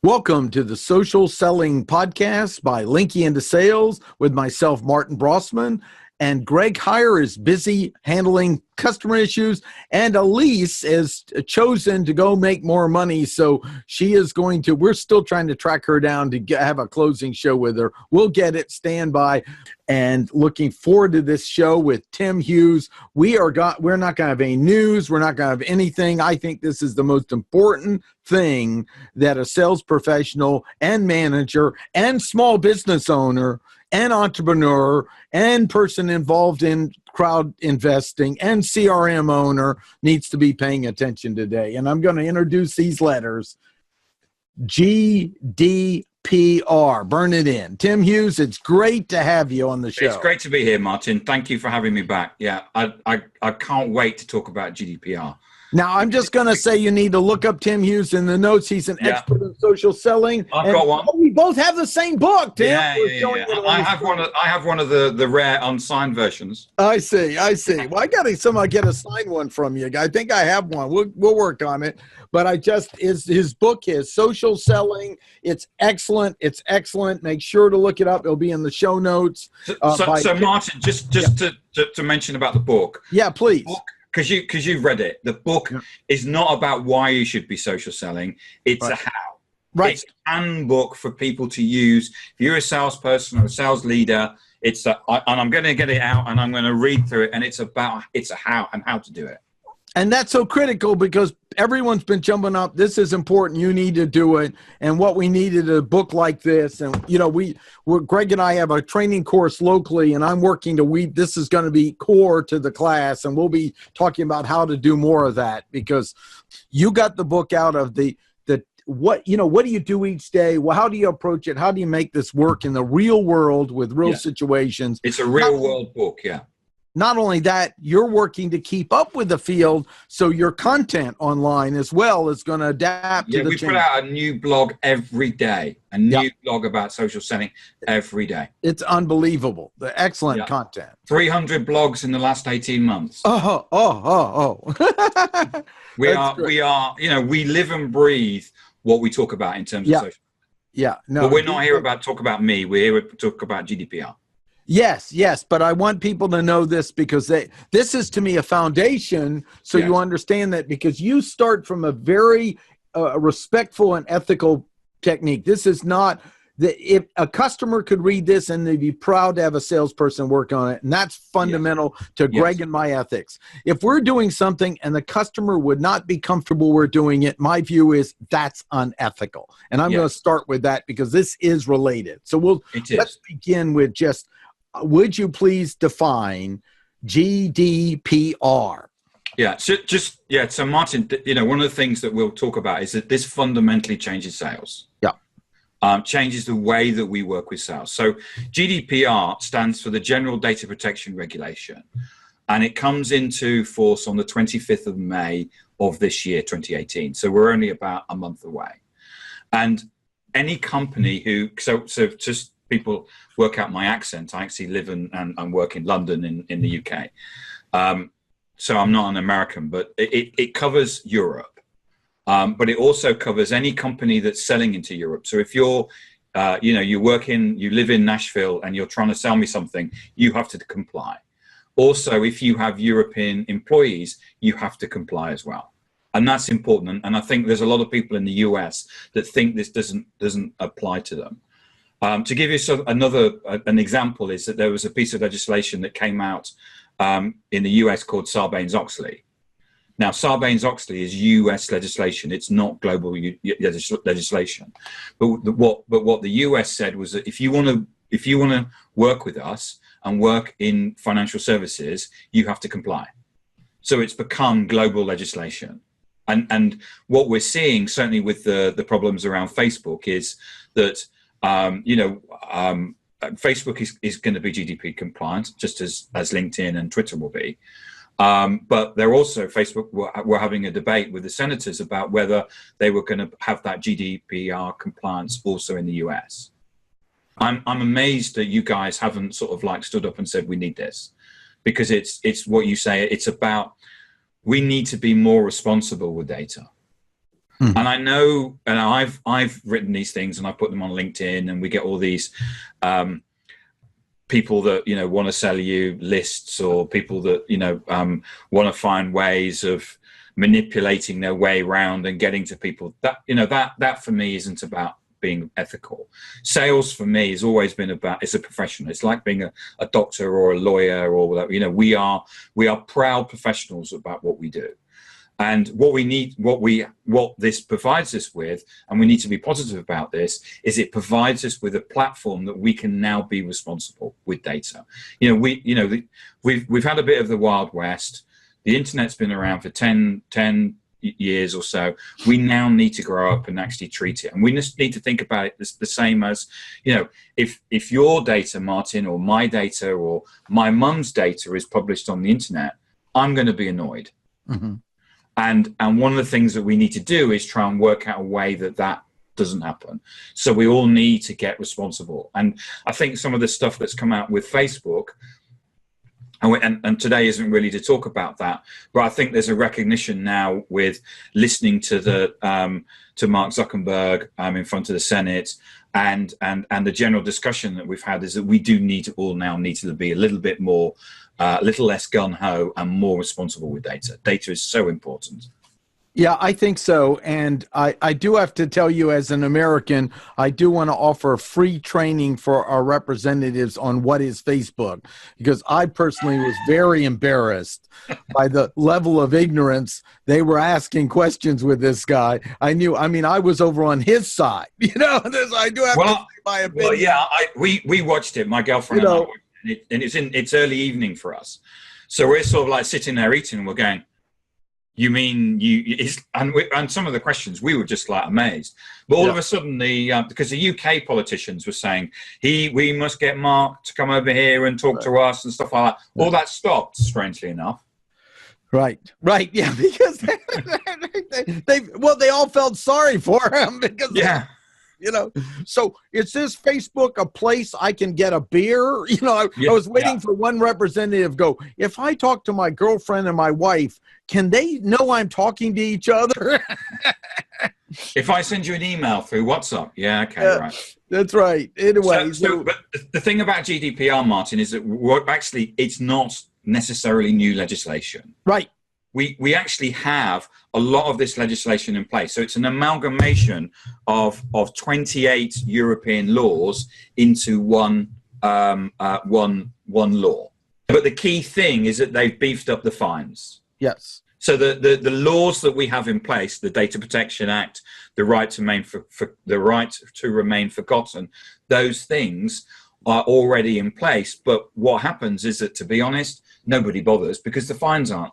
Welcome to the Social Selling Podcast by Linky into Sales with myself, Martin Brossman, and Greg Heyer is busy handling customer issues, and Elise is chosen to go make more money. So she is going to, we're still trying to track her down to have a closing show with her. We'll get it, stand by, and looking forward to this show with Tim Hughes. We're not going to have any news. We're not going to have anything. I think this is the most important thing that a sales professional and manager and small business owner and entrepreneur and person involved in crowd investing and CRM owner needs to be paying attention today. And I'm going to introduce these letters. GDPR. Burn it in. Tim Hughes, it's great to have you on the show. It's great to be here, Martin. Thank you for having me back. Yeah, I can't wait to talk about GDPR. Now, I'm just going to say you need to look up Tim Hughes in the notes. He's an expert in social selling. I've got one. We both have the same book, Tim. Yeah. I have one of the rare unsigned versions. I see. Well, I got to get a signed one from you. I think I have one. We'll work on it. But his book is Social Selling. It's excellent. Make sure to look it up. It'll be in the show notes. So Martin, just to mention about the book. Yeah, please. Because you've read it. The book is not about why you should be social selling. It's a how. Right. It's a handbook for people to use. If you're a salesperson or a sales leader, and I'm going to get it out and I'm going to read through it. And it's a how and how to do it. And that's so critical because everyone's been jumping up. This is important. You need to do it. And what we needed a book like this. And, Greg and I have a training course locally, and I'm working this is going to be core to the class. And we'll be talking about how to do more of that because you got the book out of what do you do each day? Well, how do you approach it? How do you make this work in the real world with real situations? It's a real world book. Yeah. Not only that, you're working to keep up with the field, so your content online as well is going to adapt to the change. We put out a new blog every day, a new blog about social selling every day. It's unbelievable. The excellent content. 300 blogs in the last 18 months. We live and breathe what we talk about in terms of social. Yeah. No. But we're not here to talk about me. We're here to talk about GDPR. Yes, but I want people to know this because this is to me a foundation, so you understand that because you start from a very respectful and ethical technique. This is not if a customer could read this and they'd be proud to have a salesperson work on it, and that's fundamental to Greg and my ethics. If we're doing something and the customer would not be comfortable we're doing it, my view is that's unethical, and I'm going to start with that because this is related. So let's begin with just. Would you please define GDPR? So Martin, one of the things that we'll talk about is that this fundamentally changes sales. Changes the way that we work with sales. So GDPR stands for the General Data Protection Regulation, and it comes into force on the 25th of May of this year, 2018. So we're only about a month away. And any company so just people work out my accent. I actually live and work in London in the UK. So I'm not an American, but it covers Europe. But it also covers any company that's selling into Europe. So if you live in Nashville and you're trying to sell me something, you have to comply. Also, if you have European employees, you have to comply as well. And that's important. And I think there's a lot of people in the US that think this doesn't apply to them. To give you an example is that there was a piece of legislation that came out in the US called Sarbanes-Oxley. Now, Sarbanes-Oxley is US legislation. It's not global legislation. But what the US said was that if you want to work with us and work in financial services, you have to comply. So it's become global legislation. And what we're seeing, certainly with the problems around Facebook, is that Facebook is going to be GDPR compliant, just as LinkedIn and Twitter will be. But Facebook were having a debate with the senators about whether they were going to have that GDPR compliance also in the US. I'm amazed that you guys haven't sort of stood up and said we need this, because it's what you say. It's about we need to be more responsible with data. Mm-hmm. And I know, and I've written these things and I put them on LinkedIn, and we get all these people that, you know, want to sell you lists, or people that, you know, want to find ways of manipulating their way around and getting to people. That, you know, that for me isn't about being ethical. Sales for me has always been about, it's a profession. It's like being a doctor or a lawyer or whatever. You know, we are proud professionals about what we do. And what we need, what this provides us with, and we need to be positive about this, is it provides us with a platform that we can now be responsible with data. You know, we've had a bit of the Wild West. The internet's been around for 10 years or so. We now need to grow up and actually treat it. And we just need to think about it the same as, you know, if your data, Martin, or my data, or my mum's data is published on the internet, I'm going to be annoyed. Mm-hmm. And one of the things that we need to do is try and work out a way that doesn't happen. So we all need to get responsible. And I think some of the stuff that's come out with Facebook, and today isn't really to talk about that, but I think there's a recognition now with listening to to Mark Zuckerberg in front of the Senate, and the general discussion that we've had is that we do need to be a little bit more, a little less gung-ho and more responsible with data. Data is so important. Yeah, I think so. And I do have to tell you, as an American, I do want to offer free training for our representatives on what is Facebook, because I personally was very embarrassed by the level of ignorance they were asking questions with this guy. I was over on his side, you know. I do have to say my opinion. Well, yeah, we watched it, my girlfriend and I watched it, and it's early evening for us. So we're sort of like sitting there eating, and we're going, you mean and some of the questions, we were just like amazed. But all of a sudden, because the UK politicians were saying, we must get Mark to come over here and talk to us and stuff like that. All that stopped, strangely enough. Right, yeah, because they all felt sorry for him, because you know. So is this Facebook a place I can get a beer? You know, I was waiting for one representative to go, if I talk to my girlfriend and my wife, can they know I'm talking to each other? If I send you an email through WhatsApp, right. That's right. Anyway, but the thing about GDPR, Martin, is that actually it's not necessarily new legislation. Right. We actually have a lot of this legislation in place. So it's an amalgamation of 28 European laws into one law. But the key thing is that they've beefed up the fines. Yes. So the laws that we have in place, the Data Protection Act, the right to remain forgotten, those things are already in place. But what happens is that, to be honest, nobody bothers, because the fines aren't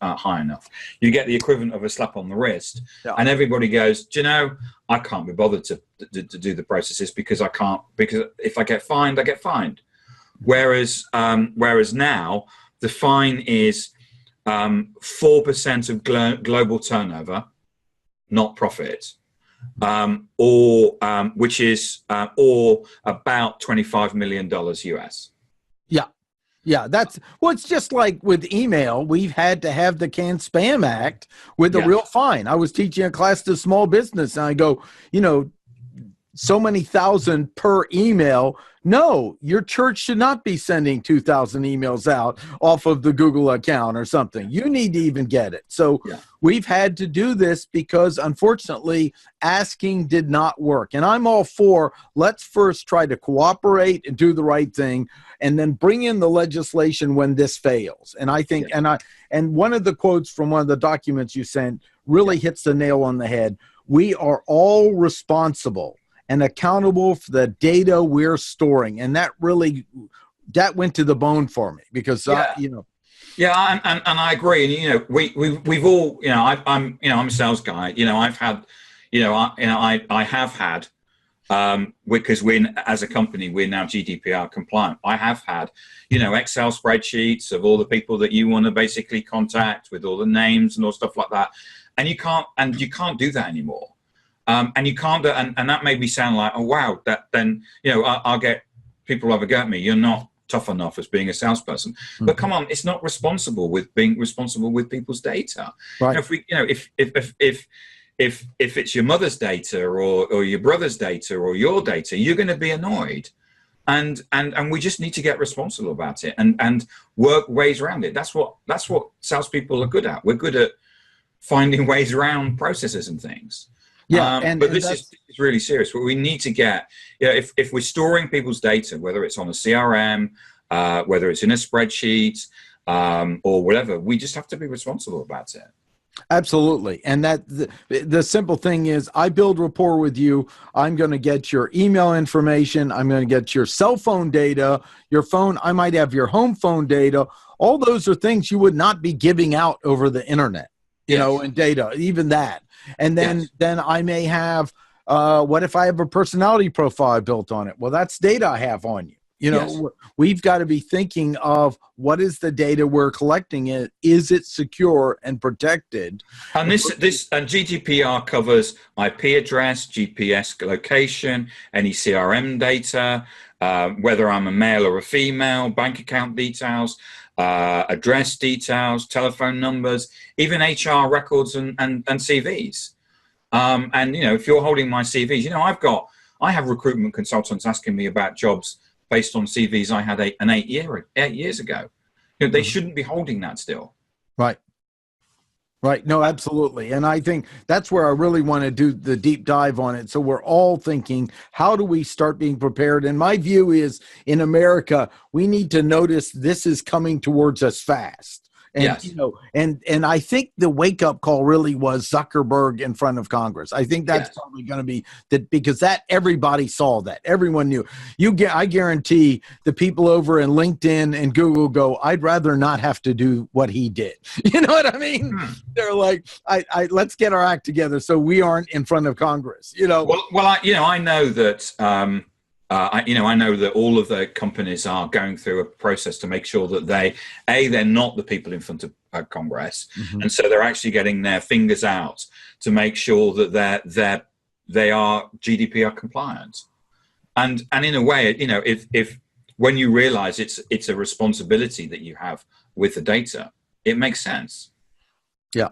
high enough. You get the equivalent of a slap on the wrist, and everybody goes, do you know, I can't be bothered to do the processes because if I get fined, I get fined. Whereas now the fine is 4% of global turnover, not profit, or about $25 million US. Yeah, it's just like with email. We've had to have the Can Spam Act with a real fine. I was teaching a class to small business, and I go, you know, so many thousand per email. No, your church should not be sending 2,000 emails out off of the Google account or something. You need to even get it. So we've had to do this because, unfortunately, asking did not work. And I'm all for, let's first try to cooperate and do the right thing, and then bring in the legislation when this fails. And I think, and one of the quotes from one of the documents you sent really hits the nail on the head. We are all responsible and accountable for the data we're storing. And that went to the bone for me, because you know. Yeah, and I agree. And you know, we've all, you know, I'm a sales guy. You know, I've had, I have had, because as a company, we're now GDPR compliant. I have had, you know, Excel spreadsheets of all the people that you want to basically contact, with all the names and all stuff like that. And you can't do that anymore. And you can't, and that made me sound like, oh wow, that then, you know, I'll get people have a go at me. You're not tough enough as being a salesperson. But come on, it's not responsible with being responsible with people's data. Right. You know, if if it's your mother's data or your brother's data or your data, you're going to be annoyed. And we just need to get responsible about it and work ways around it. That's what salespeople are good at. We're good at finding ways around processes and things. Yeah, but this is really serious. What we need to get, if we're storing people's data, whether it's on a CRM, whether it's in a spreadsheet, or whatever, we just have to be responsible about it. Absolutely. And that the simple thing is, I build rapport with you. I'm going to get your email information. I'm going to get your cell phone data, your phone. I might have your home phone data. All those are things you would not be giving out over the internet, you know, and data, even that. And then I may have, what if I have a personality profile built on it? Well, that's data I have on you. You know, we've got to be thinking of what is the data we're collecting. Is it secure and protected? And this and GDPR covers IP address, GPS location, any CRM data, whether I'm a male or a female, bank account details, address details, telephone numbers, even HR records and CVs. And you know, if you're holding my CVs, you know, I have recruitment consultants asking me about jobs based on CVs I had 8 years ago. You know, they shouldn't be holding that still. Right. Right. No, absolutely. And I think that's where I really want to do the deep dive on it. So we're all thinking, how do we start being prepared? And my view is, in America, we need to notice this is coming towards us fast. And, you know, and I think the wake up call really was Zuckerberg in front of Congress. I think that's probably going to be that, because that everybody saw that, everyone knew. I guarantee the people over in LinkedIn and Google go, I'd rather not have to do what he did. You know what I mean? They're like, let's get our act together so we aren't in front of Congress. You know. Well, I know that. I know that all of the companies are going through a process to make sure that they're not the people in front of Congress, and so they're actually getting their fingers out to make sure that they are GDPR compliant. And in a way, you know, if when you realize it's a responsibility that you have with the data, it makes sense. Yeah.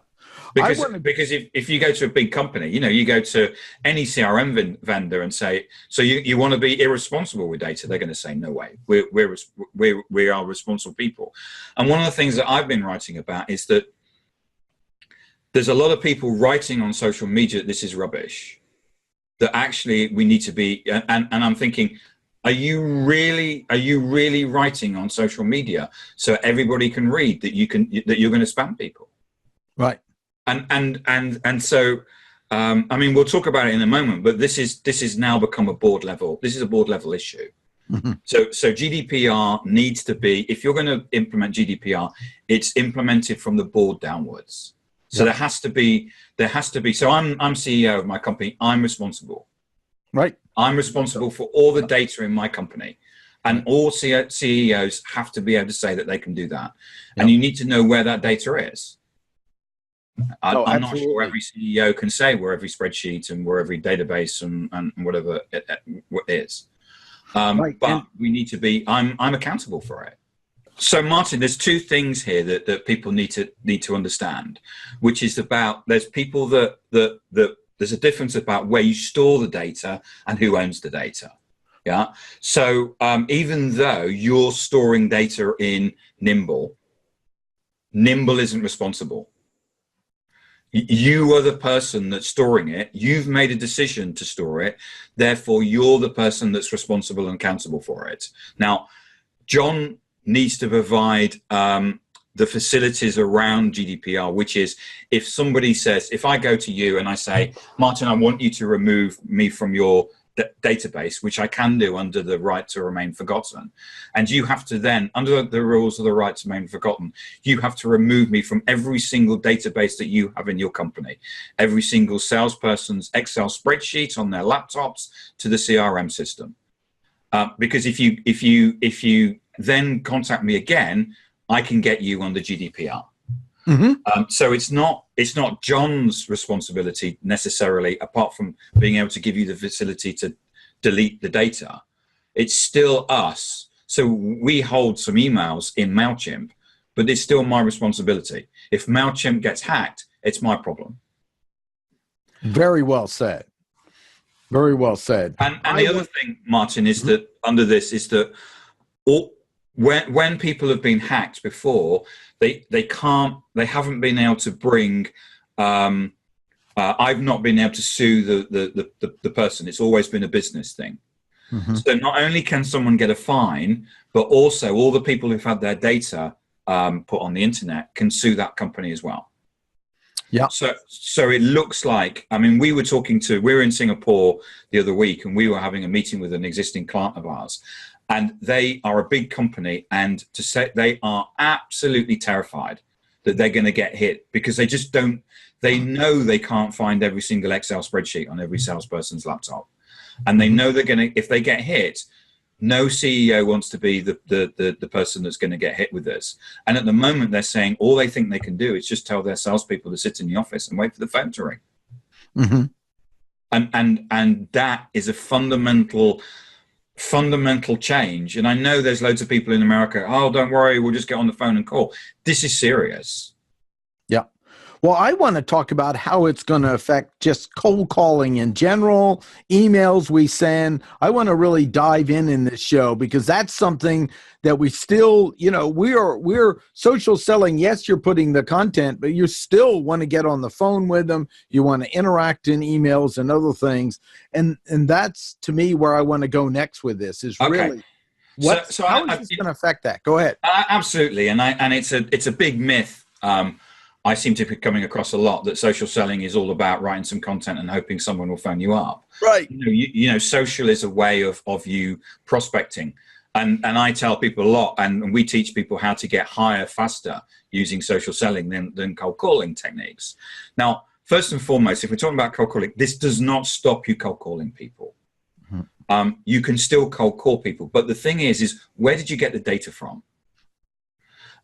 Because if you go to a big company, you know, you go to any CRM vendor and say, so you want to be irresponsible with data, they're going to say, no way, we are responsible people. And one of the things that I've been writing about is that there's a lot of people writing on social media that this is rubbish, that actually we need to be, and I'm thinking, are you really writing on social media so everybody can read that you're going to spam people? Right. And so, I mean, we'll talk about it in a moment, but this is now become a board level. This is a board level issue. So GDPR needs to be, if you're going to implement GDPR, it's implemented from the board downwards. So there has to be, so I'm CEO of my company. I'm responsible. Right. I'm responsible for all the data in my company. And all CEOs have to be able to say that they can do that. And you need to know where that data is. I'm not sure every CEO can say where every spreadsheet and where every database and whatever it is. But we need to be, I'm accountable for it. So Martin, there's two things here that people need to understand, which is about, there's people that there's a difference about where you store the data and who owns the data. Yeah. So even though you're storing data in Nimble isn't responsible. You are the person that's storing it. You've made a decision to store it. Therefore, you're the person that's responsible and accountable for it. Now, John needs to provide the facilities around GDPR, which is if somebody says, if I go to you and I say, Martin, I want you to remove me from your database, which I can do under the right to remain forgotten. And you have to then, under the rules of the right to remain forgotten, you have to remove me from every single database that you have in your company, every single salesperson's Excel spreadsheet on their laptops to the CRM system. Because if you then contact me again, I can get you under GDPR. So it's not John's responsibility necessarily, apart from being able to give you the facility to delete the data. It's still us. So we hold some emails in MailChimp, but it's still my responsibility. If MailChimp gets hacked, it's my problem. Very well said. Very well said. And the other thing, Martin, is that under this is that when people have been hacked before, they haven't been able to bring. I've not been able to sue the person. It's always been a business thing. Mm-hmm. So not only can someone get a fine, but also all the people who've had their data put on the internet can sue that company as well. Yeah. So it looks like, I mean, we were in Singapore the other week, and we were having a meeting with an existing client of ours, and they are a big company, and to say they are absolutely terrified that they're going to get hit, because they just don't, they know they can't find every single Excel spreadsheet on every salesperson's laptop. And they know they're going to, if they get hit, no CEO wants to be the person that's going to get hit with this. And at the moment, they're saying all they think they can do is just tell their salespeople to sit in the office and wait for the phone to ring. Mm-hmm. And that is a fundamental change. And I know there's loads of people in America, oh, don't worry, we'll just get on the phone and call. This is serious. Yeah. Well, I want to talk about how it's going to affect just cold calling in general, emails we send. I want to really dive in this show, because that's something that we still, we're social selling. Yes, you're putting the content, but you still want to get on the phone with them. You want to interact in emails and other things. And that's, to me, where I want to go next with this is really how is this going to affect that? Go ahead. Absolutely. And it's a big myth. I seem to be coming across a lot that social selling is all about writing some content and hoping someone will phone you up. Right. Social is a way of you prospecting. And I tell people a lot, and we teach people how to get higher faster using social selling than cold calling techniques. Now, first and foremost, if we're talking about cold calling, this does not stop you cold calling people. Mm-hmm. You can still cold call people. But the thing is where did you get the data from?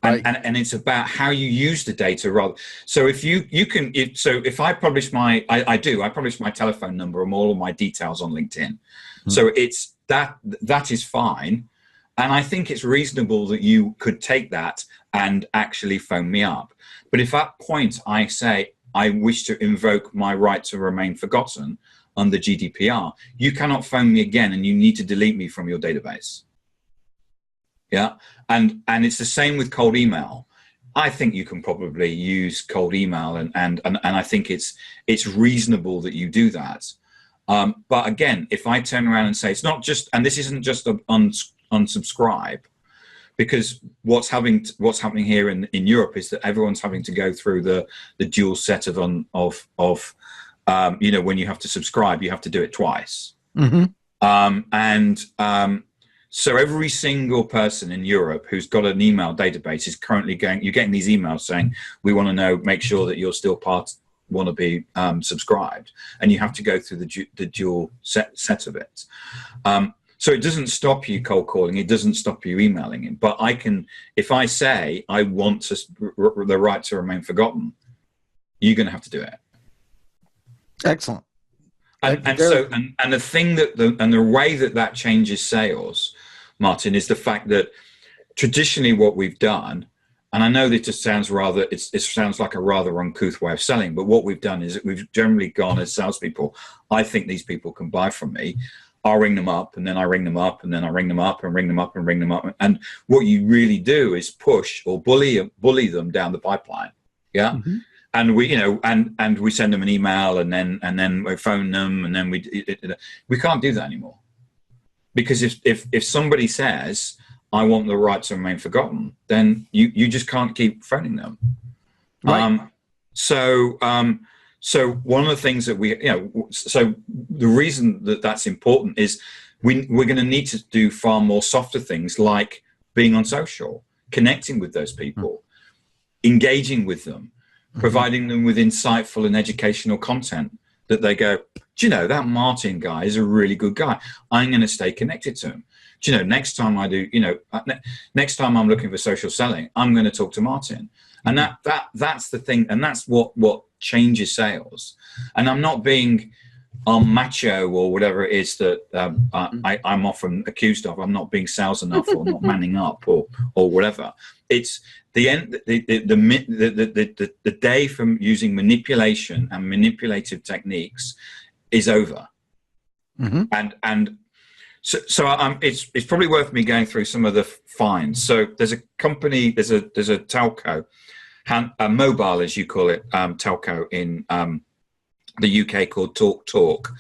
Right. And it's about how you use the data rather. So if I publish I publish my telephone number and all of my details on LinkedIn. Mm-hmm. So it's that is fine. And I think it's reasonable that you could take that and actually phone me up. But if at point I say, I wish to invoke my right to remain forgotten under GDPR, you cannot phone me again, and you need to delete me from your database. Yeah. And it's the same with cold email. I think you can probably use cold email and I think it's reasonable that you do that. But again, if I turn around and say it's not just, and this isn't just unsubscribe, because what's happening here in Europe is that everyone's having to go through the dual set of when you have to subscribe, you have to do it twice. Mm-hmm. So every single person in Europe who's got an email database is currently you're getting these emails saying, we want to make sure that you're still want to be subscribed. And you have to go through the dual set of it. So it doesn't stop you cold calling. It doesn't stop you emailing him. But if I say I want the right to remain forgotten, you're going to have to do it. Excellent. And the thing the way that changes sales, Martin, is the fact that traditionally what we've done, and I know that it sounds like a rather uncouth way of selling, but what we've done is that we've generally gone as salespeople, I think these people can buy from me. I'll ring them up, and then I ring them up, and then I ring them up and ring them up and ring them up. And what you really do is push or bully them down the pipeline. Yeah. Mm-hmm. And we send them an email, and then we phone them, and then we can't do that anymore, because if somebody says I want the right to remain forgotten, then you just can't keep phoning them. Right. So one of the things that so the reason that's important is we're going to need to do far more softer things, like being on social, connecting with those people, engaging with them, providing them with insightful and educational content that they go, do you know, that Martin guy is a really good guy. I'm going to stay connected to him. Do you know, next time next time I'm looking for social selling, I'm going to talk to Martin. And that's the thing. And that's what changes sales. And I'm not being macho or whatever it is that I'm often accused of. I'm not being sales enough or not manning up or whatever. It's the end. The day from using manipulation and manipulative techniques is over. And so it's probably worth me going through some of the fines. So there's a company, there's a telco, a mobile as you call it, telco in the UK called Talk.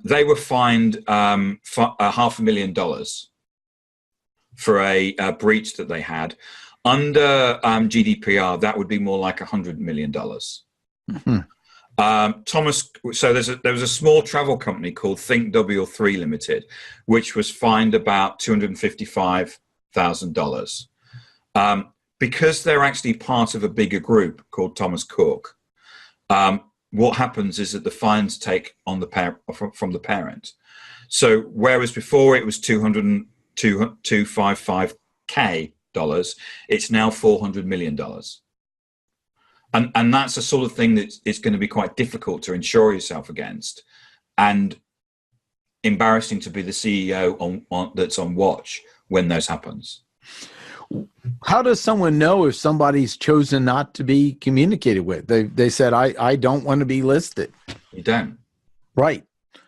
They were fined $500,000 for a breach that they had. Under GDPR, that would be more like $100 million. So there was a small travel company called Think W3 Limited, which was fined about $255,000 because they're actually part of a bigger group called Thomas Cook. What happens is that the fines take on from the parent. So whereas before it was $255K, it's now $400 million. And that's the sort of thing that it's going to be quite difficult to insure yourself against, and embarrassing to be the CEO that's on watch when those happens. How does someone know if somebody's chosen not to be communicated with? They said, I don't want to be listed. You don't. Right.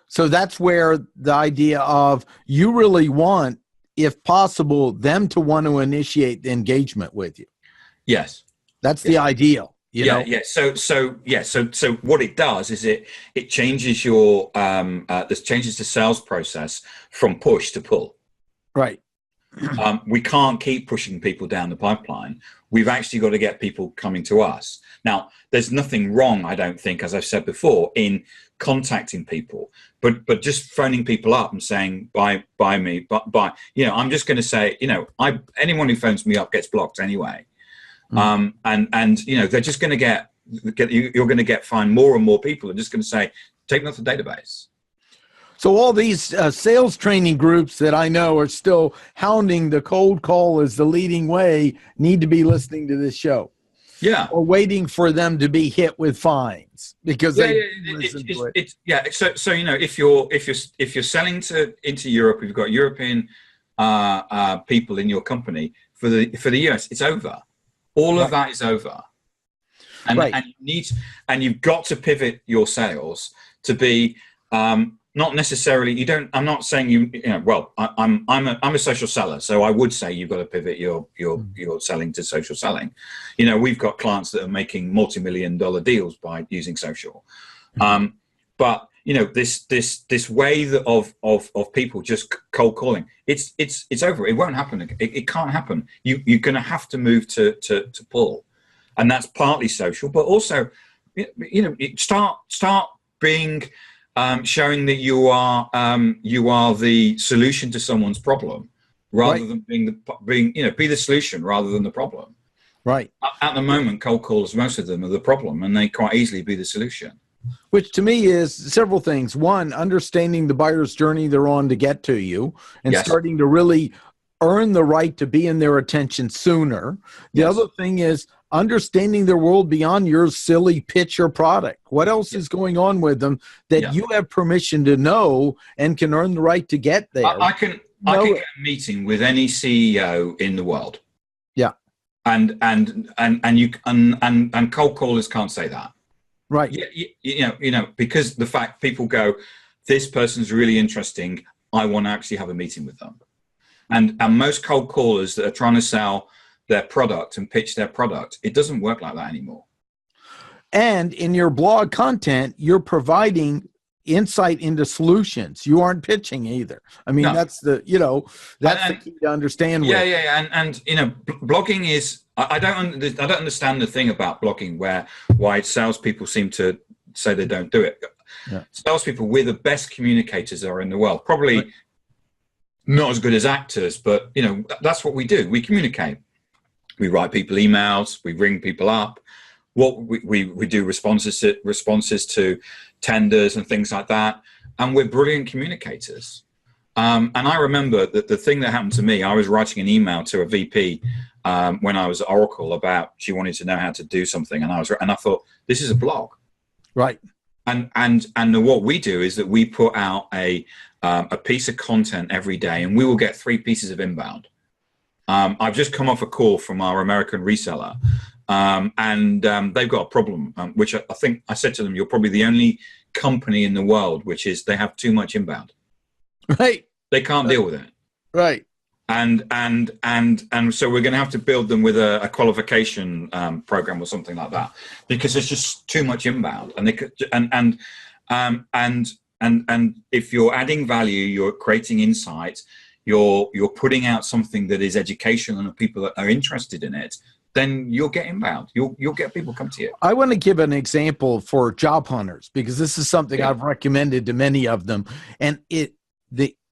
So that's where the idea of you really want, if possible, them to want to initiate the engagement with you. Yes. That's the ideal. So what it does is it changes your this changes the sales process from push to pull. Right. We can't keep pushing people down the pipeline. We've actually got to get people coming to us. Now, there's nothing wrong, I don't think, as I've said before, in contacting people, but just phoning people up and saying, buy me, buy. I'm just going to say, anyone who phones me up gets blocked anyway. And they're just going to get you're going to find more and more people are just going to say, take me off the database. So all these sales training groups that I know are still hounding the cold call as the leading way need to be listening to this show. Yeah. Or waiting for them to be hit with fines because So if you're selling into Europe, if you've got European people in your company for the US, it's over. All of that is over, and you've got to pivot your sales to be not necessarily. I'm not saying I'm a social seller, so I would say you've got to pivot your selling to social selling. We've got clients that are making multi-million-dollar deals by using social, but this way of people just cold calling, it's over. It won't happen. It can't happen. You're going to have to move to pull, and that's partly social, but also start being showing that you are the solution to someone's problem, rather than be the solution rather than the problem. Right. At the moment, cold callers, most of them are the problem, and they quite easily be the solution. Which to me is several things. One, understanding the buyer's journey they're on to get to you and starting to really earn the right to be in their attention sooner. The other thing is understanding their world beyond your silly pitch or product. What else is going on with them that you have permission to know and can earn the right to get there? I can get a meeting with any CEO in the world. Yeah. And cold callers can't say that. Right. Because the fact people go, this person's really interesting, I want to actually have a meeting with them. And most cold callers that are trying to sell their product and pitch their product, it doesn't work like that anymore. And in your blog content, you're providing insight into solutions. You aren't pitching either. I mean, that's the key to understand. And blogging is, I don't understand the thing about blogging why salespeople seem to say they don't do it. Yeah. Salespeople, we're the best communicators there are in the world. Probably not as good as actors, but that's what we do. We communicate. We write people emails. We ring people up. We do responses to tenders and things like that. And we're brilliant communicators. And I remember that the thing that happened to me, I was writing an email to a VP when I was at Oracle about she wanted to know how to do something, and I thought, this is a blog. Right. What we do is that we put out a piece of content every day, and we will get 3 pieces of inbound. I've just come off a call from our American reseller, and they've got a problem, which I think I said to them, you're probably the only company in the world, which is they have too much inbound. Right. They can't deal with it. Right. And so we're going to have to build them with a qualification program or something like that, because there's just too much inbound. And they could, and if you're adding value, you're creating insight, you're putting out something that is educational and people that are interested in it, then you'll get inbound. You'll get people come to you. I want to give an example for job hunters, because this is something I've recommended to many of them, and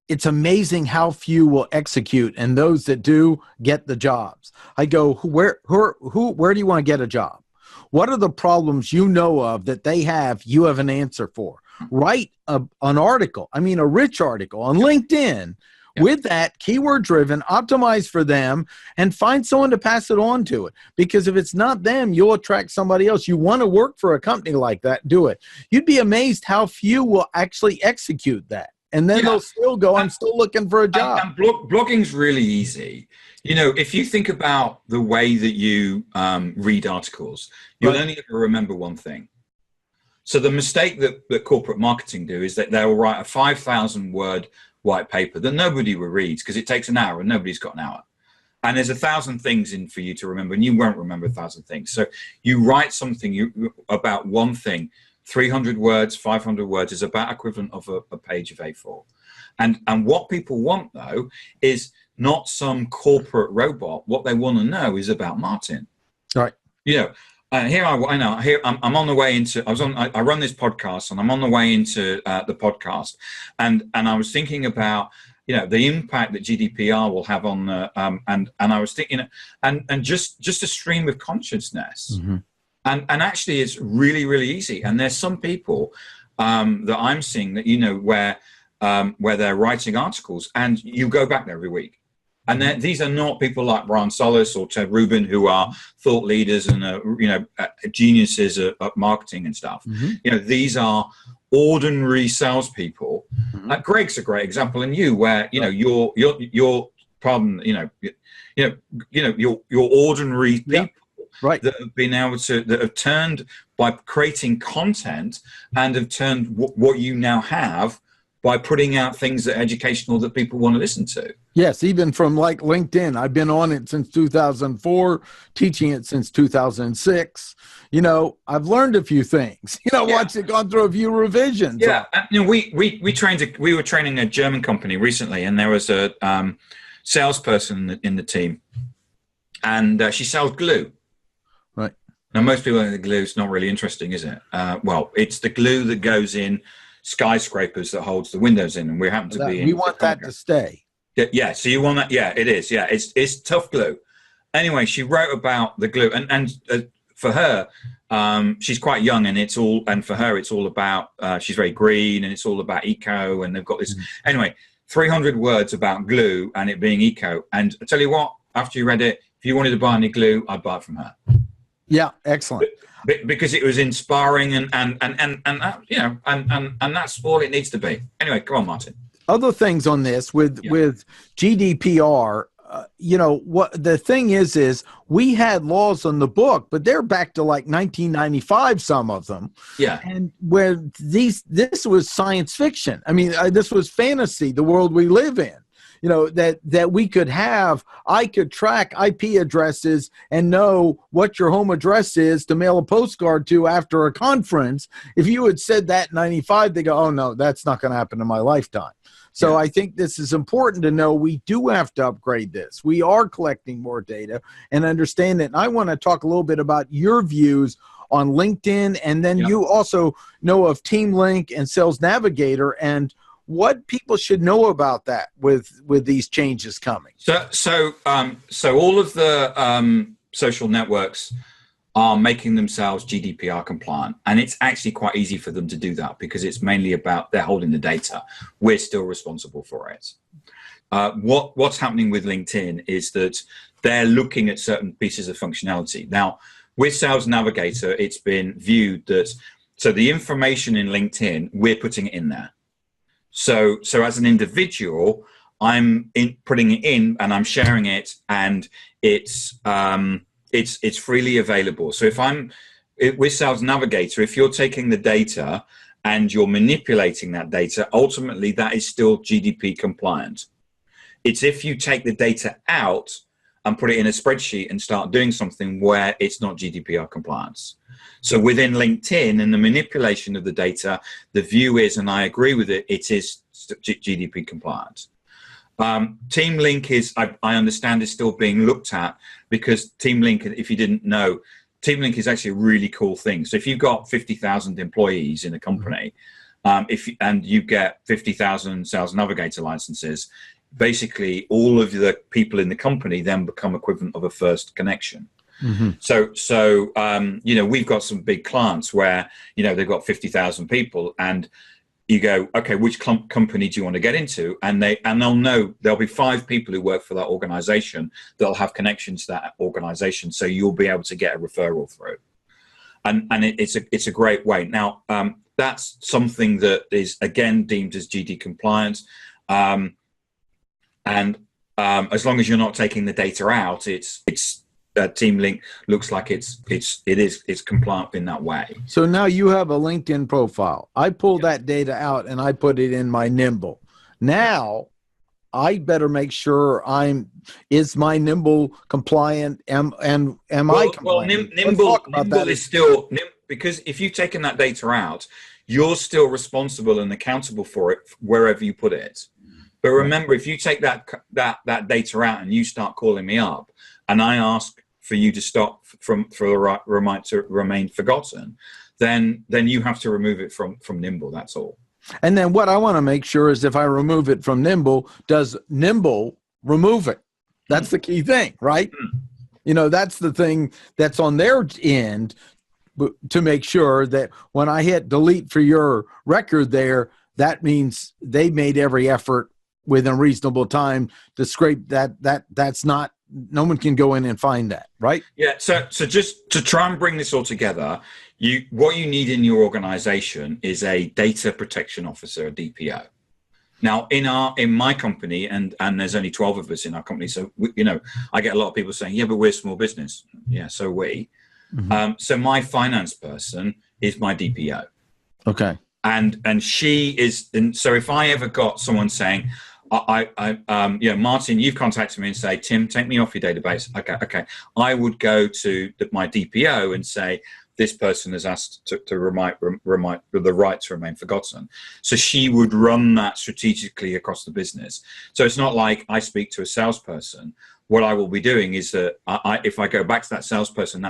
it's amazing how few will execute, and those that do get the jobs. I go, where do you want to get a job? What are the problems you know of that they have, you have an answer for? Write an article, a rich article on LinkedIn with that, keyword driven, optimize for them, and find someone to pass it on to it. Because if it's not them, you'll attract somebody else. You want to work for a company like that, do it. You'd be amazed how few will actually execute that. And then they'll still go, I'm still looking for a job. And blogging's really easy. If you think about the way that you read articles, you'll only ever remember one thing. So the mistake that corporate marketing do is that they'll write a 5,000 word white paper that nobody will read, because it takes an hour and nobody's got an hour. And there's 1,000 things in for you to remember, and you won't remember 1,000 things. So you write something about one thing. 300 words, 500 words is about equivalent of a page of A4. And what people want, though, is not some corporate robot. What they want to know is about Martin. Right. Here I'm on the way into. I run this podcast, and I'm on the way into the podcast, and I was thinking about the impact that GDPR will have on and I was thinking and just a stream of consciousness. Mm-hmm. And actually, it's really, really easy. And there's some people that I'm seeing that, where they're writing articles, and you go back there every week. And these are not people like Brian Solis or Ted Rubin, who are thought leaders and, geniuses at marketing and stuff. Mm-hmm. These are ordinary salespeople. Mm-hmm. Greg's a great example, and where, your problem, your ordinary people. Right. That have been able to, that have turned by creating content, and have turned what you now have by putting out things that are educational that people want to listen to. Yes, even from like LinkedIn. I've been on it since 2004, teaching it since 2006. I've learned a few things. Once it gone through a few revisions. Yeah, we were training a German company recently, and there was a salesperson in the team, and she sells glue. Right. Now, most people think the glue is not really interesting, is it? Well, it's the glue that goes in skyscrapers that holds the windows in, and we happen to be in. We want that to stay. Yeah. So you want that? Yeah, it is. Yeah, it's tough glue. Anyway, she wrote about the glue, and for her, she's quite young, and for her, it's all about. She's very green, and it's all about eco, and they've got this. Mm-hmm. Anyway, 300 words about glue and it being eco. And I tell you what, after you read it, if you wanted to buy any glue, I'd buy it from her. Yeah, excellent. Because it was inspiring, and that's all it needs to be. Anyway, come on, Martin. Other things on this with GDPR. What the thing is we had laws on the book, but they're back to like 1995, some of them. Yeah. And where this was science fiction. This was fantasy, the world we live in. That we could have, I could track IP addresses and know what your home address is to mail a postcard to after a conference. If you had said that in 95, they go, oh no, that's not going to happen in my lifetime. So I think this is important to know. We do have to upgrade this. We are collecting more data and understand it. And I want to talk a little bit about your views on LinkedIn. And then you also know of Team Link and Sales Navigator, and what people should know about that with these changes coming. So all of the social networks are making themselves GDPR compliant, and it's actually quite easy for them to do that because it's mainly about they're holding the data. We're still responsible for it. What's happening with LinkedIn is that they're looking at certain pieces of functionality. Now, with Sales Navigator, it's been viewed that So the information in LinkedIn, we're putting it in there. So as an individual, I'm putting it in and I'm sharing it, and it's freely available. So with Sales Navigator, if you're taking the data and you're manipulating that data, ultimately that is still GDP compliant. It's if you take the data out and put it in a spreadsheet and start doing something where it's not GDPR compliance. So within LinkedIn and the manipulation of the data, the view is, and I agree with it, it is GDP compliant. Team Link is, I understand, is still being looked at, because Team Link, if you didn't know, Team Link is actually a really cool thing. So if you've got 50,000 employees in a company, and you get 50,000 Sales Navigator licenses, basically all of the people in the company then become equivalent of a first connection. Mm-hmm. So we've got some big clients where, they've got 50,000 people, and you go, okay, which company do you want to get into? And they'll know there'll be 5 people who work for that organization that'll have connections to that organization. So you'll be able to get a referral through. And it's a great way. Now, that's something that is, again, deemed as GD compliant. And as long as you're not taking the data out, it's Team Link looks like it's compliant in that way. So now you have a LinkedIn profile. I pull that data out and I put it in my Nimble. Now I better make sure is my Nimble compliant? Am I compliant? Well, Nimble is still, because if you've taken that data out, you're still responsible and accountable for it wherever you put it. But remember, if you take that data out and you start calling me up, and I ask for you to stop for the reminder to remain forgotten, then you have to remove it from Nimble. That's all. And then what I want to make sure is, if I remove it from Nimble, does Nimble remove it? That's the key thing, right? That's the thing that's on their end, to make sure that when I hit delete for your record there, that means they made every effort within reasonable time to scrape that's not, no one can go in and find that, right? Yeah. So just to try and bring this all together, what you need in your organization is a data protection officer, a DPO. Now, in my company, and there's only 12 of us in our company, so I get a lot of people saying, "Yeah, but we're a small business." Yeah, so we. Mm-hmm. So my finance person is my DPO. Okay. And she is. And so if I ever got someone saying, Martin, you've contacted me and say, Tim, take me off your database. Okay. I would go to my DPO and say, this person has asked to remind the right to remain forgotten. So she would run that strategically across the business. So it's not like I speak to a salesperson. What I will be doing is that if I go back to that salesperson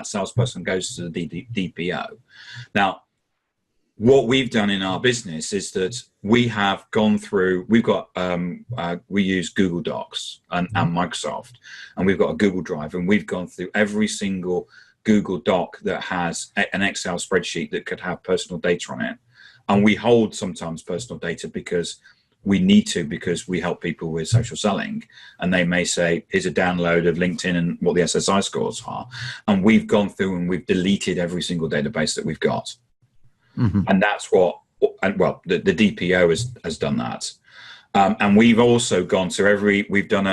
goes to the DPO. Now, what we've done in our business is that we have gone through, we use Google Docs and Microsoft, and we've got a Google Drive, and we've gone through every single Google Doc that has an Excel spreadsheet that could have personal data on it. And we hold sometimes personal data because we need to, because we help people with social selling, and they may say, here's a download of LinkedIn and what the SSI scores are. And we've gone through and we've deleted every single database that we've got. Mm-hmm. And that's the DPO has done that. And we've also gone through we've done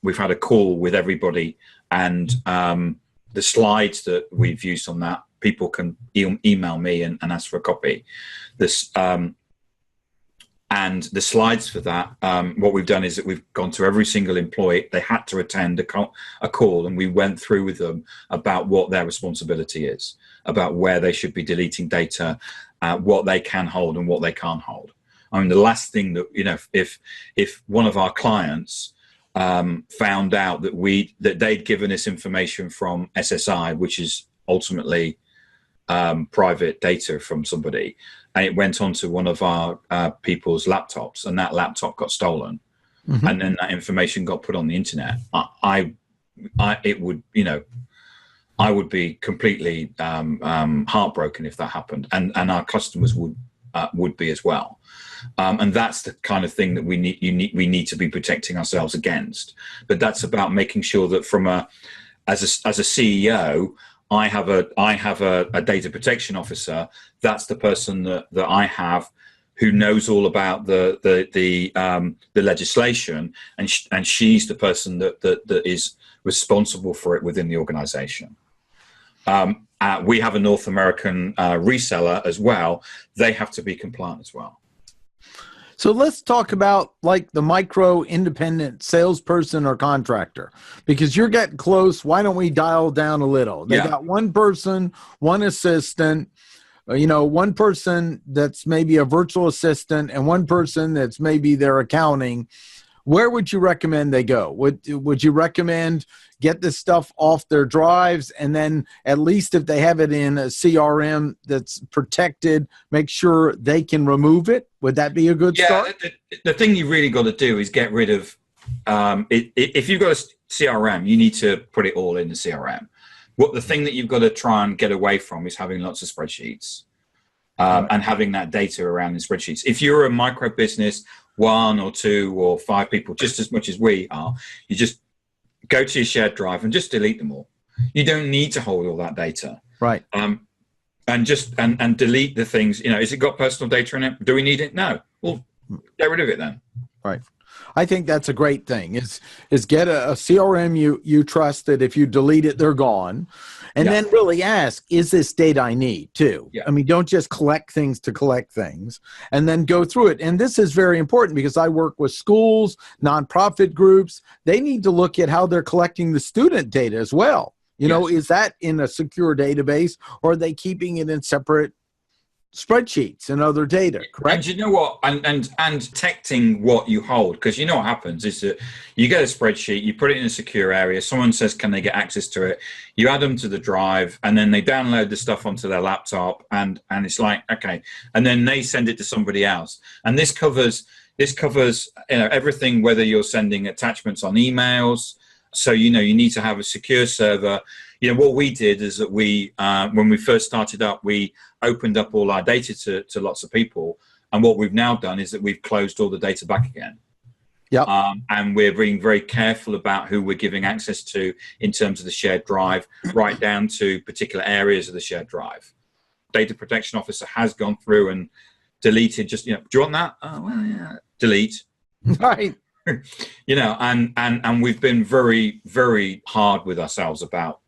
we've had a call with everybody, and the slides that we've used on that, people can email me and ask for a copy. And the slides for that, what we've done is that we've gone to every single employee. They had to attend a call, and we went through with them about what their responsibility is, about where they should be deleting data, what they can hold and what they can't hold. I mean, the last thing that, if one of our clients found out that they'd given us information from SSI, which is ultimately private data from somebody, and it went onto one of our people's laptops, and that laptop got stolen, mm-hmm. and then that information got put on the internet, I would be completely heartbroken if that happened, and our customers would be as well. And that's the kind of thing that we need to be protecting ourselves against. But that's about making sure that as a CEO, I have a data protection officer. That's the person that I have who knows all about the legislation, and she's the person that is responsible for it within the organization. We have a North American reseller as well. They have to be compliant as well. So let's talk about like the micro independent salesperson or contractor, because you're getting close. Why don't we dial down a little? They got one person, one assistant, one person that's maybe a virtual assistant and one person that's maybe their accounting. Where would you recommend they go? Would you recommend get this stuff off their drives, and then at least if they have it in a CRM that's protected, make sure they can remove it? Would that be a good start? The thing you really got to do is get rid of if you've got a CRM, you need to put it all in the CRM. The thing that you've got to try and get away from is having lots of spreadsheets and having that data around in spreadsheets. If you're a micro business, 1 or 2 or 5 people, just as much as we are, you just go to your shared drive and just delete them all. You don't need to hold all that data. Right. And just and delete the things. Is it got personal data in it? Do we need it? No. Well, get rid of it then. Right. I think that's a great thing is get a CRM you trust that if you delete it, they're gone. And then really ask, is this data I need too? Yeah. I mean, don't just collect things to collect things, and then go through it. And this is very important because I work with schools, nonprofit groups. They need to look at how they're collecting the student data as well. Is that in a secure database, or are they keeping it in separate spreadsheets and other data, correct? And you know what? And detecting what you hold, because what happens is that you get a spreadsheet, you put it in a secure area, someone says, can they get access to it? You add them to the drive, and then they download the stuff onto their laptop, and it's like, okay, and then they send it to somebody else. And this covers everything, whether you're sending attachments on emails. So you need to have a secure server. What we did is that we when we first started up, we opened up all our data to lots of people, and what we've now done is that we've closed all the data back again. And we're being very careful about who we're giving access to in terms of the shared drive, right down to particular areas of the shared drive. Data protection officer has gone through and deleted do you want that? Oh, well, yeah. Delete. Right. And we've been very, very hard with ourselves about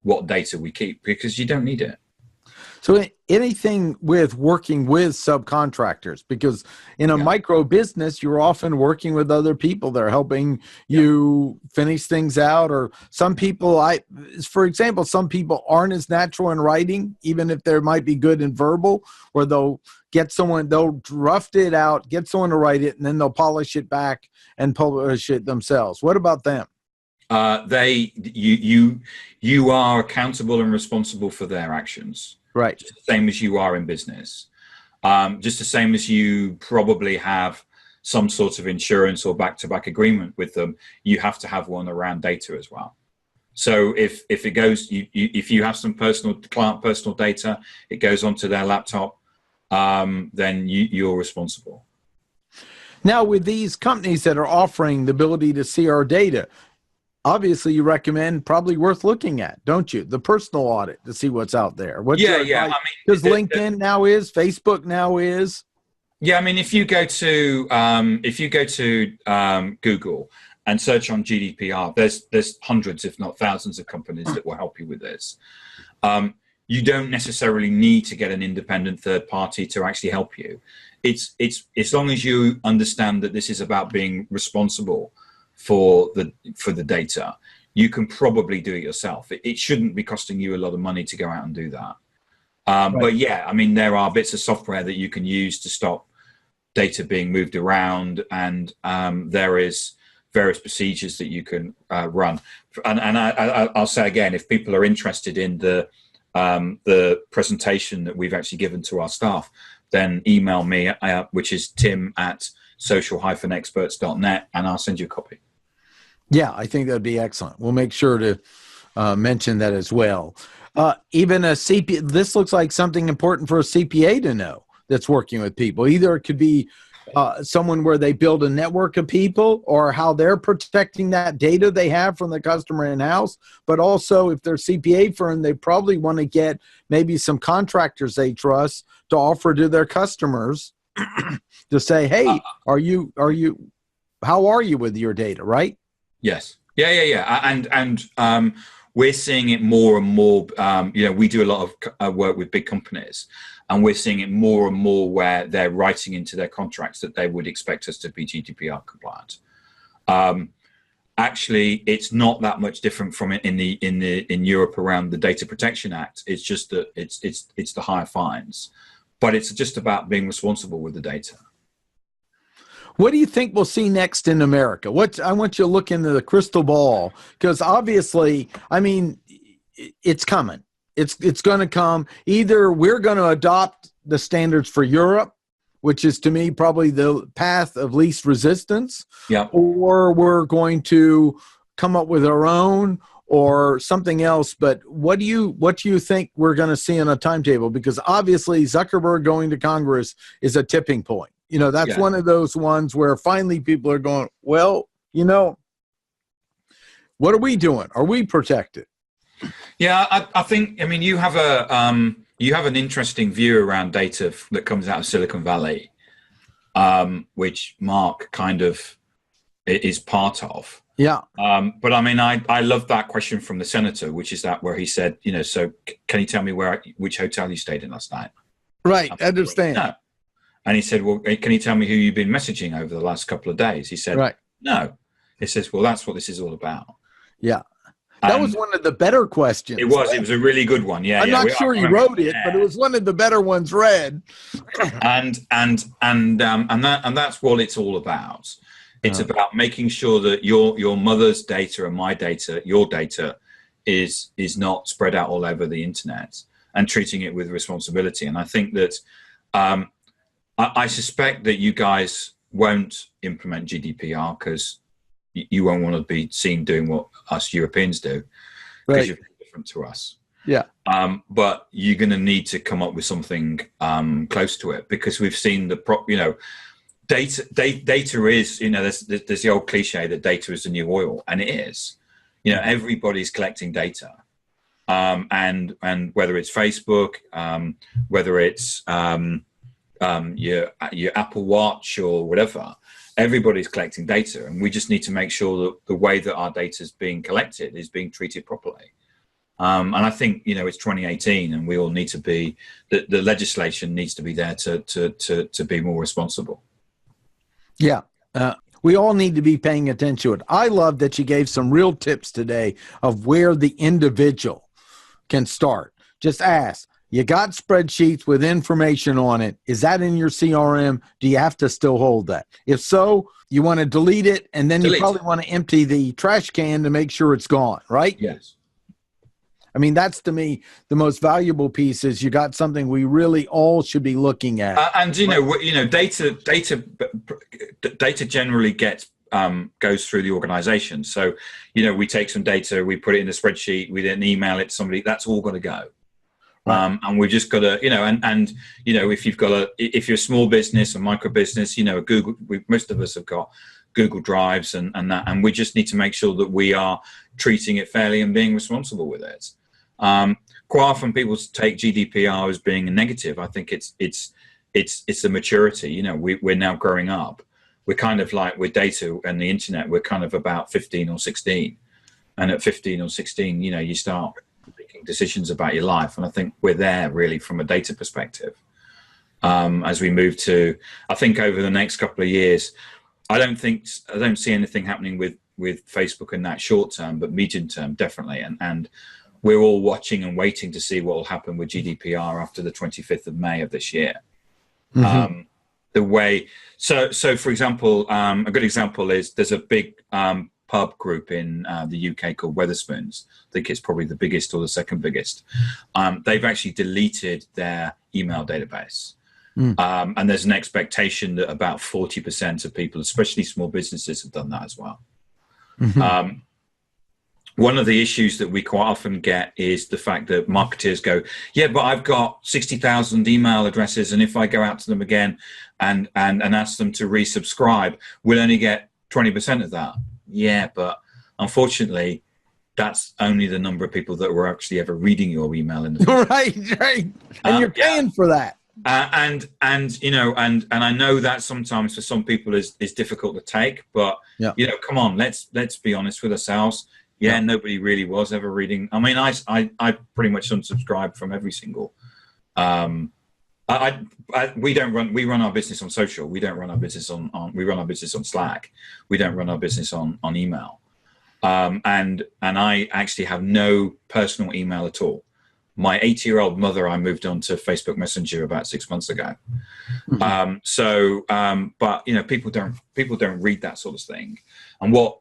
what data we keep, because you don't need it. So anything with working with subcontractors, because in a micro business, you're often working with other people. They're helping you finish things out. Or some people, for example, some people aren't as natural in writing, even if they might be good in verbal, or they'll rough it out, get someone to write it, and then they'll polish it back and publish it themselves. What about them? You are accountable and responsible for their actions. Right. Just the same as you are in business. Just the same as you probably have some sort of insurance or back-to-back agreement with them, you have to have one around data as well. So if it goes, if you have some client personal data, it goes onto their laptop, then you're responsible. Now, with these companies that are offering the ability to see our data, obviously you recommend, probably worth looking at, don't you? The personal audit to see what's out there. Because LinkedIn now is, Facebook now is. Yeah, I mean, if you go to Google and search on GDPR, there's hundreds, if not thousands, of companies that will help you with this. You don't necessarily need to get an independent third party to actually help you. It's as long as you understand that this is about being responsible for the data, you can probably do it yourself. It shouldn't be costing you a lot of money to go out and do that. Right. But yeah, I mean, there are bits of software that you can use to stop data being moved around, and there is various procedures that you can run. And I'll say again, if people are interested in the presentation that we've actually given to our staff, then email me, which is tim@social-experts.net, and I'll send you a copy. Yeah, I think that'd be excellent. We'll make sure to mention that as well. Even a CPA, this looks like something important for a CPA to know that's working with people. Either it could be someone where they build a network of people, or how they're protecting that data they have from the customer in-house. But also, if they're a CPA firm, they probably want to get maybe some contractors they trust to offer to their customers to say, hey, how are you with your data, right? Yes. Yeah. And we're seeing it more and more. We do a lot of work with big companies, and we're seeing it more and more where they're writing into their contracts that they would expect us to be GDPR compliant. Actually, it's not that much different from it in Europe around the Data Protection Act. It's just that it's the higher fines, but it's just about being responsible with the data. What do you think we'll see next in America? I want you to look into the crystal ball, because obviously, I mean, it's coming. It's going to come. Either we're going to adopt the standards for Europe, which is to me probably the path of least resistance, or we're going to come up with our own or something else. But what do you think we're going to see on a timetable? Because obviously Zuckerberg going to Congress is a tipping point. That's one of those ones where finally people are going, well, what are we doing? Are we protected? Yeah, I think, you have an interesting view around data that comes out of Silicon Valley, which Mark kind of is part of. Yeah. But I love that question from the senator, which is that where he said, so can you tell me which hotel you stayed in last night? Right. I understand. No. And he said, well, can you tell me who you've been messaging over the last couple of days? He said, right. No. He says, well, that's what this is all about. Yeah. That was one of the better questions. It was. It was a really good one. Yeah. I'm not sure he wrote it, but it was one of the better ones read. and that's what it's all about. It's about making sure that your mother's data and my data, your data, is not spread out all over the internet, and treating it with responsibility. And I think that I suspect that you guys won't implement GDPR because you won't want to be seen doing what us Europeans do, because you're different to us. Yeah. But you're going to need to come up with something close to it, because we've seen data is, there's the old cliche that data is the new oil, and it is. Everybody's collecting data, and whether it's Facebook, whether it's your Apple Watch or whatever, everybody's collecting data, and we just need to make sure that the way that our data is being collected is being treated properly. And I think it's 2018, and we all need to be the legislation needs to be there to be more responsible. Yeah. We all need to be paying attention to it. I love that you gave some real tips today of where the individual can start. Just ask. You got spreadsheets with information on it. Is that in your CRM? Do you have to still hold that? If so, you want to delete it, and then you probably want to empty the trash can to make sure it's gone, right? Yes. That's to me the most valuable piece. Is you got something we really all should be looking at. Data generally goes through the organization. So, we take some data, we put it in a spreadsheet, we then email it to somebody. That's all got to go. Right. And we've just got to, if you're a small business or micro business, Google. Most of us have got Google Drives and that, and we just need to make sure that we are treating it fairly and being responsible with it. Quite often people take GDPR as being a negative. I think it's the maturity. We're now growing up. We're kind of like with data and the internet. We're kind of about 15 or 16, and at 15 or 16, you start making decisions about your life. And I think we're there really from a data perspective. As we move to, I think over the next couple of years, I don't see anything happening with Facebook in that short term, but medium term, definitely. And we're all watching and waiting to see what will happen with GDPR after the 25th of May of this year. Mm-hmm. So for example, a good example is there's a big pub group in the UK called Wetherspoons. I think it's probably the biggest or the second biggest. They've actually deleted their email database. And there's an expectation that about 40% of people, especially small businesses, have done that as well. Mm-hmm. one of the issues that we quite often get is the fact that marketers go, yeah, but I've got 60,000 email addresses, and if I go out to them again and ask them to resubscribe, we'll only get 20% of that. Yeah, but unfortunately, that's only the number of people that were actually ever reading your email in the future. Right. And you're paying for that. And you know, and I know that sometimes for some people is difficult to take, but you know, come on, let's be honest with ourselves. Yeah, nobody really was ever reading. I mean, I pretty much unsubscribed from every single. We run our business on social. We don't run our business we run our business on Slack. We don't run our business on email. And I actually have no personal email at all. My 80-year-old mother, I moved on to Facebook Messenger about 6 months ago. Mm-hmm. But you know, people don't read that sort of thing. And what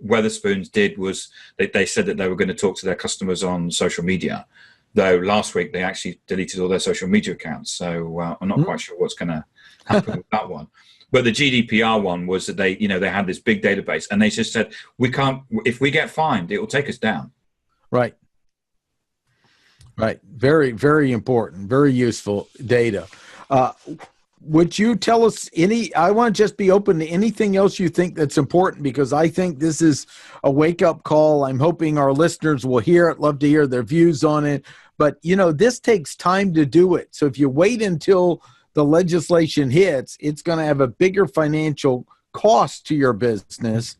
Weatherspoons did was they said that they were going to talk to their customers on social media. Though last week they actually deleted all their social media accounts. So I'm not quite sure what's going to happen with that one. But the GDPR one was that they had this big database, and they just said, we can't, if we get fined, it will take us down. Right. Very, very important, very useful data. Would you tell us I want to just be open to anything else you think that's important, because I think this is a wake-up call. I'm hoping our listeners will hear it, love to hear their views on it. But, you know, this takes time to do it. So if you wait until the legislation hits, it's going to have a bigger financial cost to your business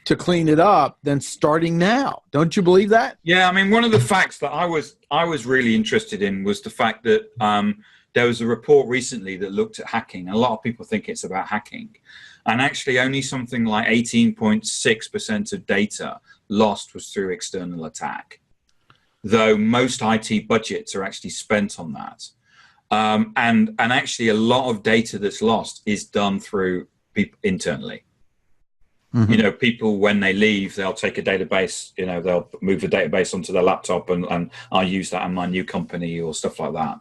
to clean it up than starting now. Don't you believe that? Yeah, I mean, one of the facts that I was really interested in was the fact that there was a report recently that looked at hacking. A lot of people think it's about hacking. And actually only something like 18.6% of data lost was through external attack, though most IT budgets are actually spent on that. And actually a lot of data that's lost is done through people internally. Mm-hmm. You know, people, when they leave, they'll take a database, you know, they'll move the database onto their laptop and I'll use that in my new company or stuff like that.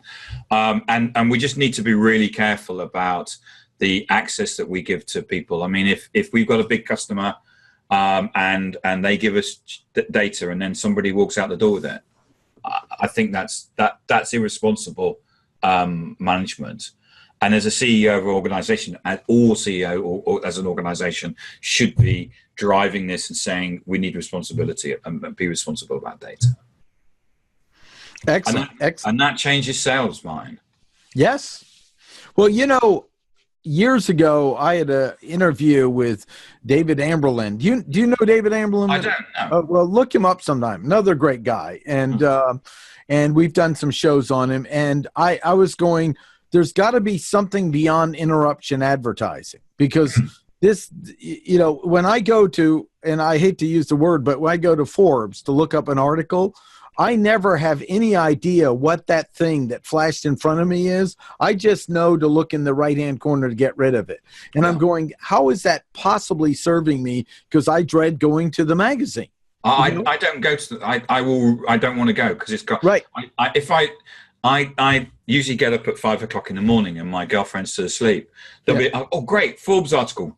And we just need to be really careful about the access that we give to people. I mean, if we've got a big customer and they give us data and then somebody walks out the door with it, I think that's irresponsible management. And as a CEO of an organization, all CEO or as an organization should be driving this and saying we need responsibility and be responsible about data. Excellent. And that changes sales, Martin. Yes. Well, you know, years ago, I had an interview with David Amberlin. Do you know David Amberlin? I don't know. Well, look him up sometime. Another great guy. And we've done some shows on him. And I was going, there's got to be something beyond interruption advertising, because this, you know, when I go to, and I hate to use the word, but when I go to Forbes to look up an article, I never have any idea what that thing that flashed in front of me is. I just know to look in the right-hand corner to get rid of it. And I'm going, how is that possibly serving me? Because I dread going to the magazine. I don't go to I don't want to go because it's got right. I usually get up at 5 o'clock in the morning and my girlfriend's still asleep. There'll be, oh great, Forbes article.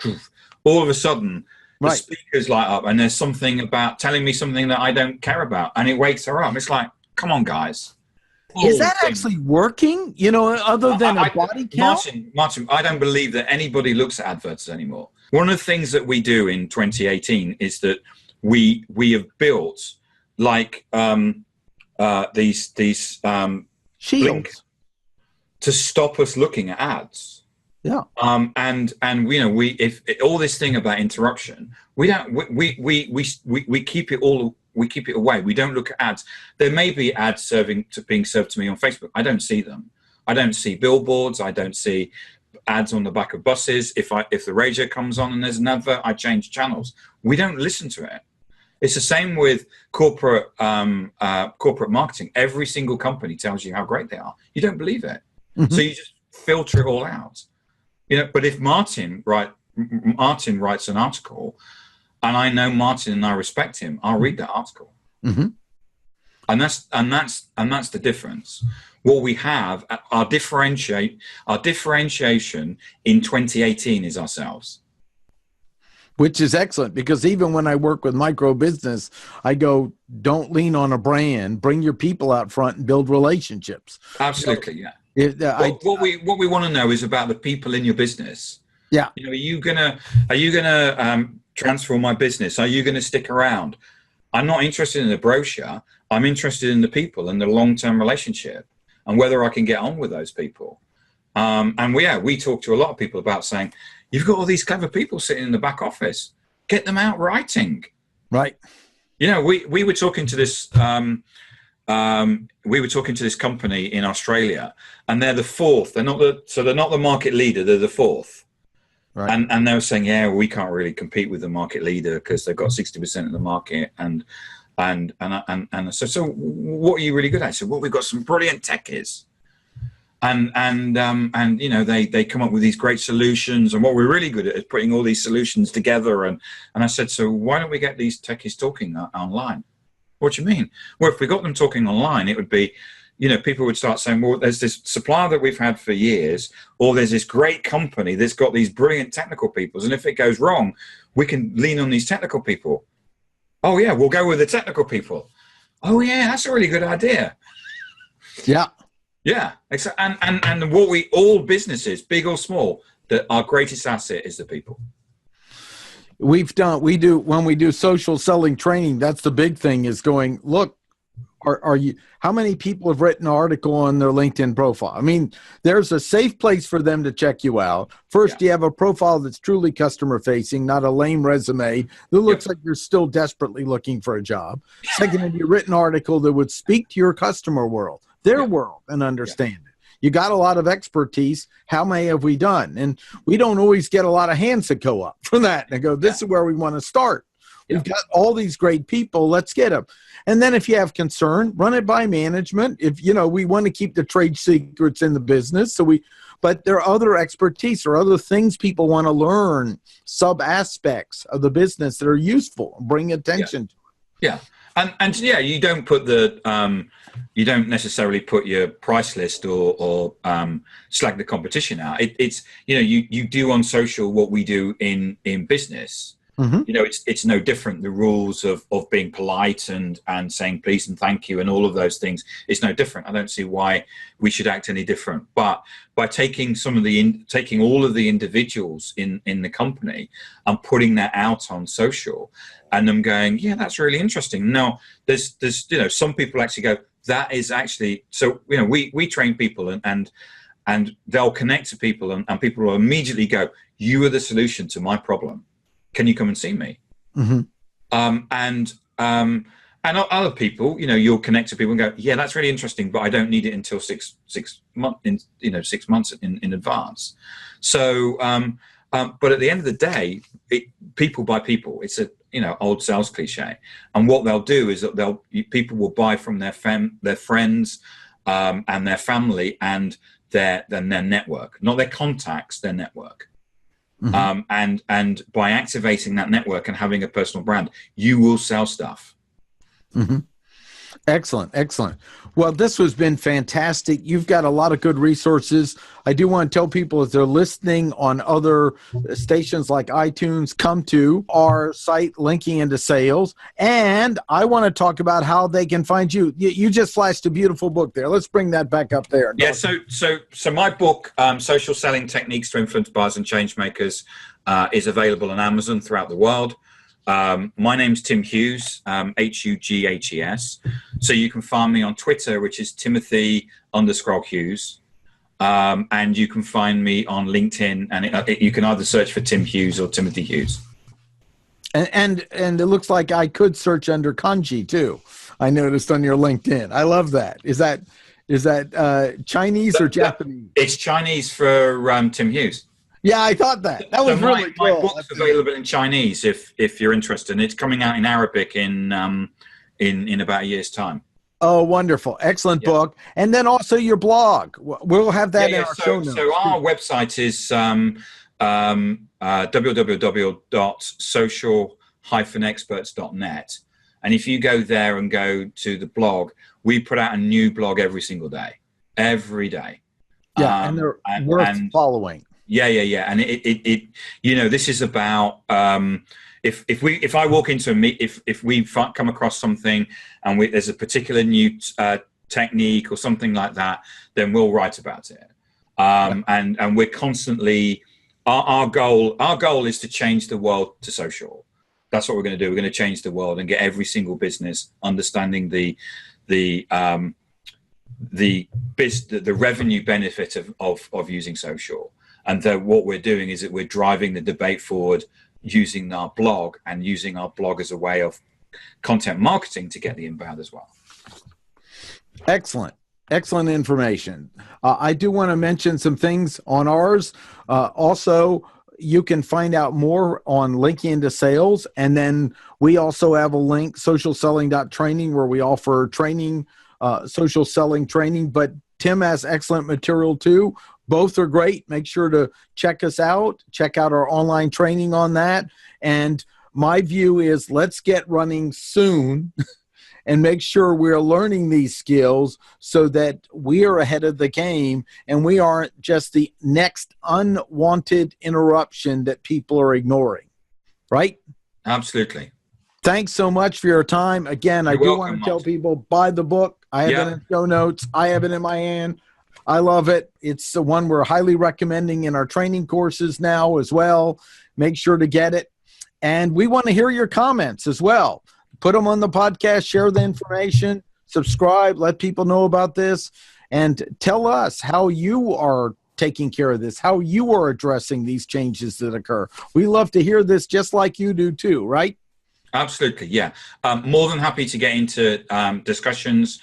All of a sudden the speaker's light up and there's something about telling me something that I don't care about, and it wakes her up. It's like, come on, guys. Is that actually working? You know, other than a body count? Martin, I don't believe that anybody looks at adverts anymore. One of the things that we do in 2018 is that we have built like these shields to stop us looking at ads. Yeah. And you know, if all this thing about interruption, we keep it all. We keep it away. We don't look at ads. There may be ads being served to me on Facebook. I don't see them. I don't see billboards. I don't see ads on the back of buses. If the radio comes on and there's an advert, I change channels. We don't listen to it. It's the same with corporate marketing. Every single company tells you how great they are. You don't believe it, so you just filter it all out. You know. But if Martin writes an article, and I know Martin and I respect him, I'll read that article. Mm-hmm. And that's the difference. What we have, our differentiation in 2018 is ourselves. Which is excellent, because even when I work with micro business, I go, don't lean on a brand, bring your people out front and build relationships. Absolutely. Yeah. What we want to know is about the people in your business. Yeah. You know, are you gonna transform my business? Are you gonna stick around? I'm not interested in the brochure. I'm interested in the people and the long-term relationship and whether I can get on with those people. And we talk to a lot of people about saying, you've got all these clever people sitting in the back office. Get them out writing. Right. You know, we were talking to this company in Australia, and they're the fourth. They're not the market leader. They're the fourth. Right. And they were saying, yeah, we can't really compete with the market leader because they've got 60% of the market. And so what are you really good at? I said, well, we've got some brilliant techies. And you know, they come up with these great solutions, and what we're really good at is putting all these solutions together. And I said, so why don't we get these techies talking online? What do you mean? Well, if we got them talking online, it would be, you know, people would start saying, well, there's this supplier that we've had for years, or there's this great company that's got these brilliant technical people, and if it goes wrong, we can lean on these technical people. Oh yeah, we'll go with the technical people. Oh yeah, that's a really good idea. Yeah. Yeah, and what all businesses, big or small, that our greatest asset is the people. When we do social selling training, that's the big thing, is going, look, how many people have written an article on their LinkedIn profile? I mean, there's a safe place for them to check you out. First, you have a profile that's truly customer facing, not a lame resume that looks like you're still desperately looking for a job. Second, have you written an article that would speak to your customer world, their world, and understand it. You got a lot of expertise. How many have we done? And we don't always get a lot of hands that go up for that. And go, this is where we want to start. We've got all these great people. Let's get them. And then if you have concern, run it by management. If, you know, we want to keep the trade secrets in the business. But there are other expertise or other things people want to learn, sub aspects of the business that are useful. Bring attention to it. Yeah. And you don't put you don't necessarily put your price list or slag the competition out. It's you know, you do on social what we do in business. Mm-hmm. You know, it's no different. The rules of being polite and saying please and thank you and all of those things, it's no different. I don't see why we should act any different. But by taking taking all of the individuals in the company and putting that out on social, and them going, yeah, that's really interesting. Now, there's you know, some people actually go, that is actually, so you know, we train people and they'll connect to people and people will immediately go, you are the solution to my problem. Can you come and see me? Mm-hmm. And other people, you know, you'll connect to people and go, yeah, that's really interesting, but I don't need it until 6 months, 6 months in advance. So, but at the end of the day, people buy people. It's a, you know, old sales cliche. And what they'll do is that people will buy from their friends and their family and their network, not their contacts, their network. Mm-hmm. And by activating that network and having a personal brand, you will sell stuff. Mm-hmm. Excellent. Well, this has been fantastic. You've got a lot of good resources. I do want to tell people, if they're listening on other stations like iTunes, come to our site, Linking into Sales. And I want to talk about how they can find you. You just flashed a beautiful book there. Let's bring that back up there. Yeah. So my book, Social Selling Techniques to Influence Buyers and Changemakers, is available on Amazon throughout the world. My name's Tim Hughes, Hughes. So you can find me on Twitter, which is Timothy_Hughes. And you can find me on LinkedIn, and you can either search for Tim Hughes or Timothy Hughes. And it looks like I could search under kanji too. I noticed on your LinkedIn. I love that. Is that Chinese or Japanese? It's Chinese for Tim Hughes. Yeah, I thought that. That was really cool. My book's available in Chinese if you're interested. And it's coming out in Arabic in about a year's time. Oh, wonderful. Excellent book. And then also your blog. We'll have that in our show notes. So our website is www.social-experts.net. And if you go there and go to the blog, we put out a new blog every single day. Every day. Yeah, and they're worth following. Yeah. And this is about if I walk into a meet, if we come across something and there's a particular new technique or something like that, then we'll write about it. And we're constantly our goal is to change the world to social. That's what we're going to do. We're going to change the world and get every single business understanding the revenue benefit of using social. And what we're doing is that we're driving the debate forward using our blog and using our blog as a way of content marketing to get the inbound as well. Excellent information. I do want to mention some things on ours. Also, you can find out more on linking into sales. And then we also have a link, socialselling.training, where we offer training, social selling training. But Tim has excellent material too. Both are great. Make sure to check us out. Check out our online training on that. And my view is let's get running soon and make sure we're learning these skills so that we are ahead of the game and we aren't just the next unwanted interruption that people are ignoring. Right? Absolutely. Thanks so much for your time. Again, I do want to tell people, buy the book. I have it in show notes. I have it in my hand. I love it. It's the one we're highly recommending in our training courses now as well. Make sure to get it. And we want to hear your comments as well. Put them on the podcast, share the information, subscribe, let people know about this, and tell us how you are taking care of this, how you are addressing these changes that occur. We love to hear this just like you do too, right? Absolutely, yeah. More than happy to get into discussions,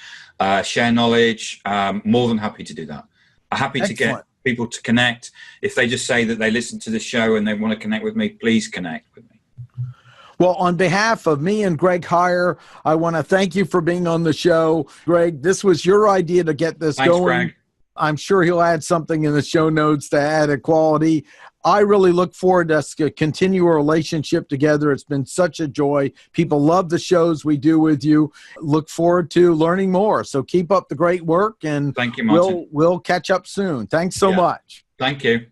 share knowledge, more than happy to do that. Happy to get people to connect. If they just say that they listen to the show and they want to connect with me, please connect with me. Well, on behalf of me and Greg Heyer, I want to thank you for being on the show. Greg, this was your idea to get this going. Greg. I'm sure he'll add something in the show notes to add a quality. I really look forward to us to continue a relationship together. It's been such a joy. People love the shows we do with you. Look forward to learning more. So keep up the great work, and thank you, Martin. We'll catch up soon. Thanks so much. Thank you.